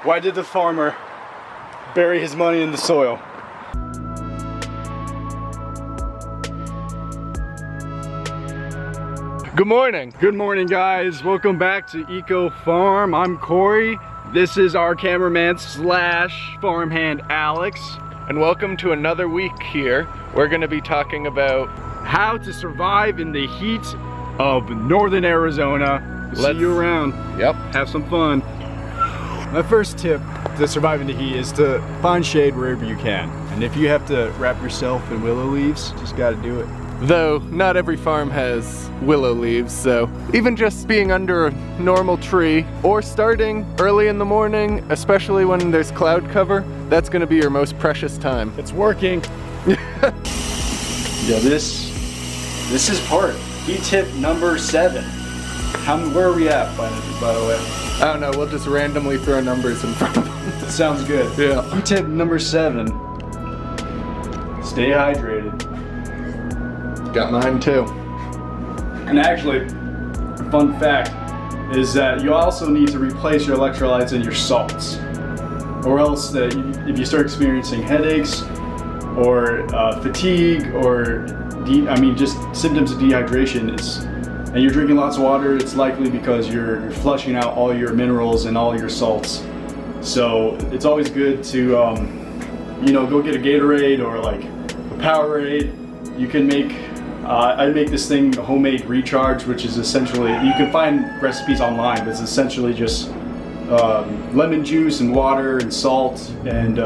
Why did the farmer bury his money in the soil? Good morning. Good morning, guys. Welcome back to Eco Farm. I'm Corey. This is our cameraman slash farmhand, Alex. And welcome to another week here. We're gonna be talking about how to survive in the heat of northern Arizona. See you around. Yep. Have some fun. My first tip to survive in the heat is to find shade wherever you can. And if you have to wrap yourself in willow leaves, just gotta do it. Though not every farm has willow leaves, so even just being under a normal tree or starting early in the morning, especially when there's cloud cover, that's gonna be your most precious time. It's working. Yeah, this is part. Heat tip number 7. Where are we at, by the way? I don't know, we'll just randomly throw numbers in front of them. That sounds good. Yeah. Heat tip number 7. Stay hydrated. Got mine too. And actually, fun fact is that you also need to replace your electrolytes and your salts, or else if you start experiencing headaches or fatigue or just symptoms of dehydration, and you're drinking lots of water, it's likely because you're flushing out all your minerals and all your salts. So it's always good to go get a Gatorade or like a Powerade. You can make I make this thing homemade recharge, which is essentially, you can find recipes online, but it's essentially just lemon juice and water and salt and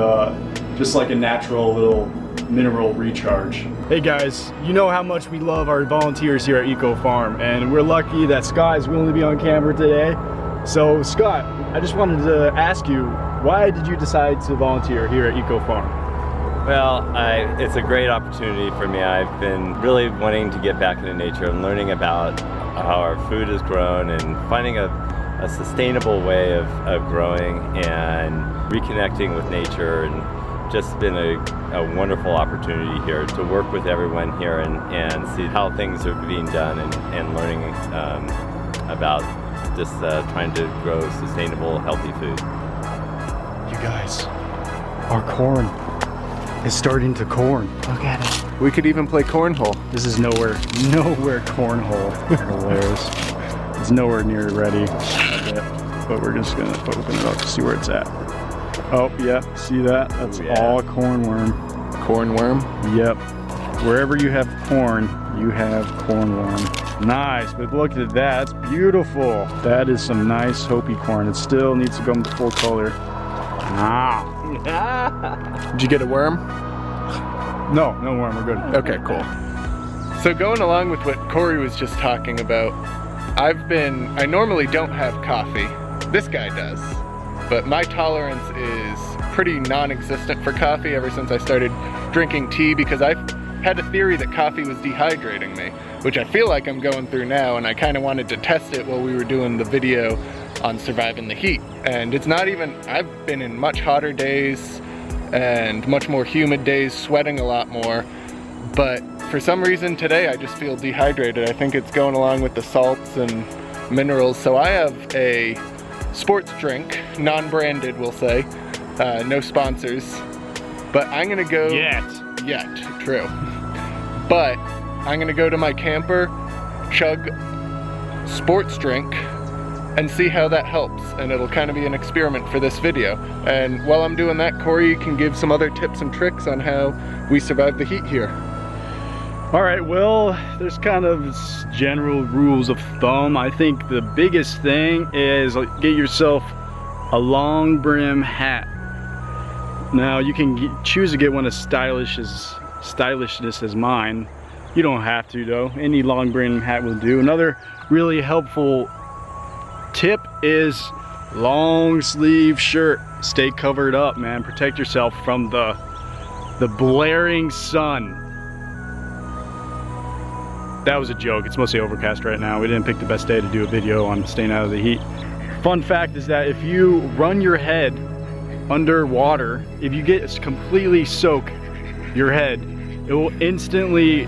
just like a natural little mineral recharge. Hey guys, you know how much we love our volunteers here at Eco Farm, and we're lucky that Scott is willing to be on camera today. So Scott, I just wanted to ask you, why did you decide to volunteer here at Eco Farm? Well, it's a great opportunity for me. I've been really wanting to get back into nature and learning about how our food is grown and finding a sustainable way of growing and reconnecting with nature, and just been a wonderful opportunity here to work with everyone here and see how things are being done and learning about just trying to grow sustainable, healthy food. You guys, our corn is starting to corn. Look at it. We could even play cornhole. This is nowhere cornhole. Hilarious. It's nowhere near ready yet, but we're just gonna open it up to see where it's at. Oh, yeah, see that? That's all cornworm. Cornworm? Yep. Wherever you have corn, you have cornworm. Nice, but look at that, it's beautiful. That is some nice Hopi corn. It still needs to come to full color. Ah. Did you get a worm? No worm, we're good. Okay, cool. So going along with what Corey was just talking about, I normally don't have coffee. This guy does. But my tolerance is pretty non-existent for coffee ever since I started drinking tea, because I had a theory that coffee was dehydrating me, which I feel like I'm going through now, and I kind of wanted to test it while we were doing the video on surviving the heat. And it's not even, I've been in much hotter days and much more humid days, sweating a lot more, but for some reason today I just feel dehydrated. I think it's going along with the salts and minerals. So I have a sports drink, non-branded we'll say, no sponsors, but I'm gonna go yet, true, but I'm gonna go to my camper, chug sports drink, and see how that helps, and it'll kind of be an experiment for this video. And while I'm doing that, Corey can give some other tips and tricks on how we survive the heat here. All right, well, there's kind of general rules of thumb. I think the biggest thing is get yourself a long brim hat. Now you can choose to get one as stylishness as mine. You don't have to though. Any long brim hat will do. Another really helpful tip is long sleeve shirt. Stay covered up, man. Protect yourself from the blaring sun. That was a joke. It's mostly overcast right now. We didn't pick the best day to do a video on staying out of the heat. Fun fact is that if you run your head underwater, if you get completely soak your head, it will instantly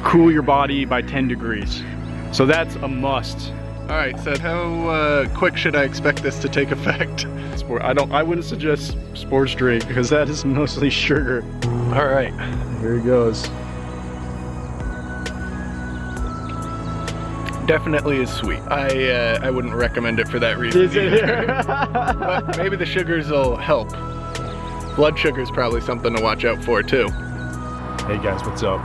cool your body by 10 degrees. So that's a must. All right, so how quick should I expect this to take effect? I wouldn't suggest sports drink because that is mostly sugar. All right. Here he goes. Definitely is sweet. I wouldn't recommend it for that reason. Is it? But maybe the sugars will help. Blood sugar is probably something to watch out for too. Hey guys, what's up?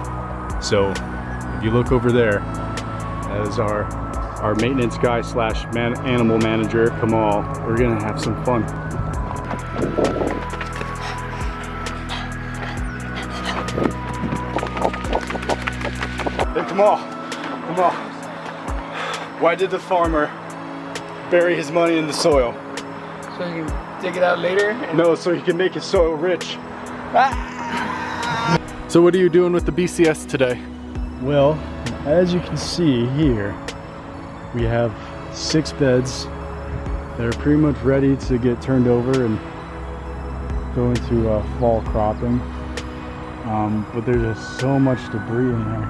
So, if you look over there, that is our maintenance guy slash animal manager, Kamal. We're gonna have some fun. Hey Kamal, why did the farmer bury his money in the soil? So you can dig it out later? No, so he can make his soil rich. So what are you doing with the BCS today? Well, as you can see here, we have 6 beds that are pretty much ready to get turned over and go into fall cropping. But there's just so much debris in here.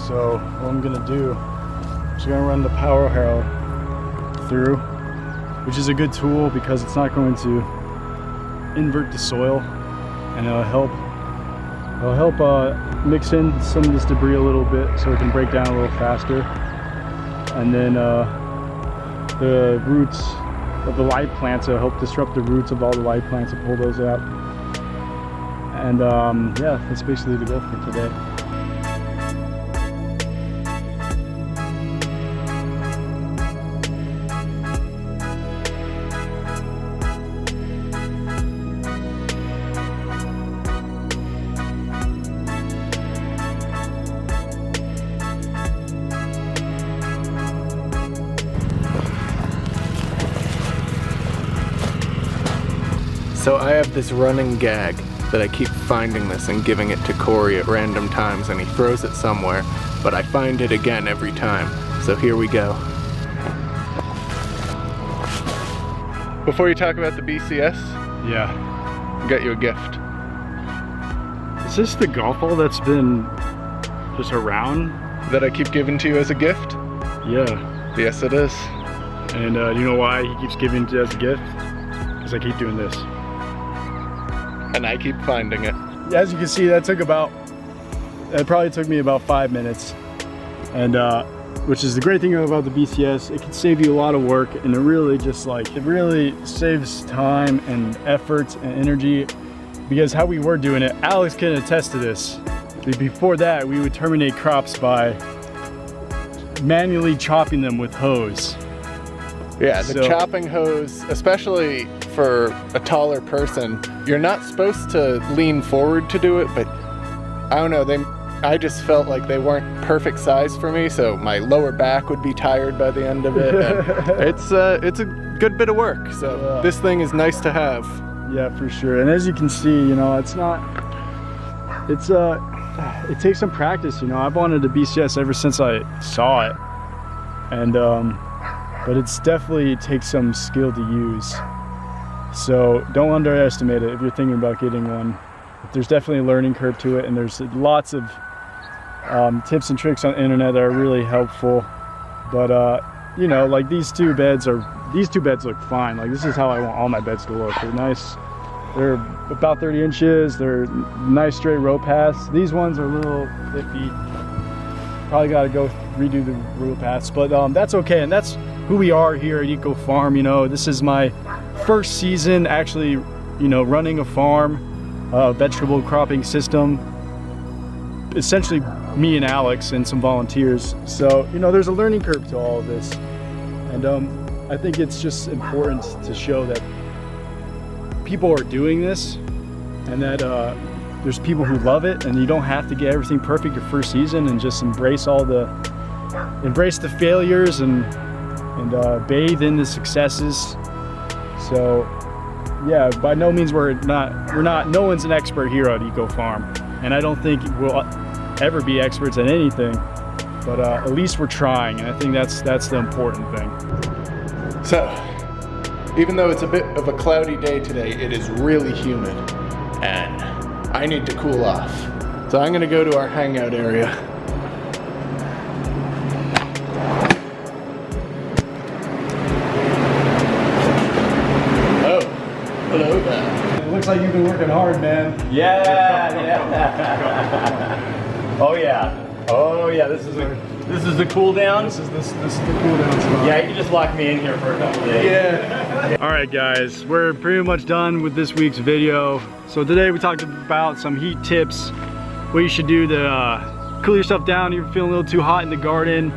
So what I'm gonna do, I'm just gonna run the power harrow through, which is a good tool because it's not going to invert the soil, and it'll help mix in some of this debris a little bit so it can break down a little faster. And then the roots of the live plants will help disrupt the roots of all the live plants and pull those out. And yeah, that's basically the goal for today. So I have this running gag that I keep finding this and giving it to Corey at random times, and he throws it somewhere, but I find it again every time. So here we go. Before you talk about the BCS, Yeah. I got you a gift. Is this the golf ball that's been just around? That I keep giving to you as a gift? Yeah. Yes, it is. And you know why he keeps giving it as a gift? Because I keep doing this. And I keep finding it. As you can see, it probably took me about 5 minutes. And which is the great thing about the BCS, it can save you a lot of work, and it really saves time and effort and energy, because how we were doing it, Alex can attest to this. Before that, we would terminate crops by manually chopping them with hose. Yeah, the So- chopping hose, especially for a taller person, you're not supposed to lean forward to do it, but I don't know, I just felt like they weren't perfect size for me, so my lower back would be tired by the end of it. And it's a good bit of work, so Yeah. this thing is nice to have. Yeah, for sure. And as you can see, you know, it takes some practice, you know. I've wanted a BCS ever since I saw it. And but it's definitely takes some skill to use. So don't underestimate it if you're thinking about getting one. There's definitely a learning curve to it, and there's lots of tips and tricks on the internet that are really helpful. But you know, like these two beds look fine. Like this is how I want all my beds to look. They're nice. They're about 30 inches. They're nice straight row paths. These ones are a little iffy. Probably got to go redo the row paths, but that's okay. And that's who we are here at Eco Farm. You know, this is my first season actually, you know, running a farm, vegetable cropping system. Essentially me and Alex and some volunteers. So, you know, there's a learning curve to all of this. And I think it's just important to show that people are doing this, and that there's people who love it, and you don't have to get everything perfect your first season, and just embrace the failures and bathe in the successes. So yeah, by no means no one's an expert here at Eco Farm, and I don't think we'll ever be experts at anything, but at least we're trying, and I think that's the important thing. So, even though it's a bit of a cloudy day today, it is really humid, and I need to cool off. So I'm gonna go to our hangout area. blow that. It looks like you've been working hard, man. Yeah. Oh yeah. Oh yeah. This is the cool down. This is the cool down spot. Yeah, you can just lock me in here for a couple days. Yeah. All right, guys, we're pretty much done with this week's video. So today we talked about some heat tips, what you should do to cool yourself down if you're feeling a little too hot in the garden.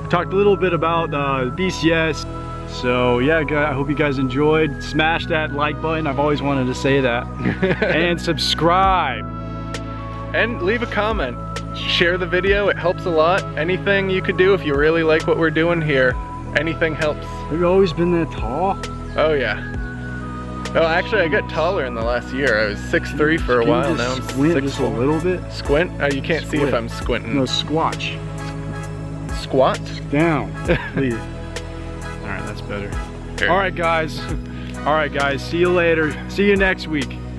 We talked a little bit about BCS. So yeah, I hope you guys enjoyed. Smash that like button. I've always wanted to say that. And subscribe. And leave a comment. Share the video, it helps a lot. Anything you could do if you really like what we're doing here, anything helps. Have you always been that tall? Oh yeah. Oh, actually I got taller in the last year. I was 6'3" for a while, now I'm squint just a 6'4". little bit. Squint? Oh, you can't see if I'm squinting. No, squatch. Squat? Down, please. All right, that's better. Here. All right, guys. See you later. See you next week.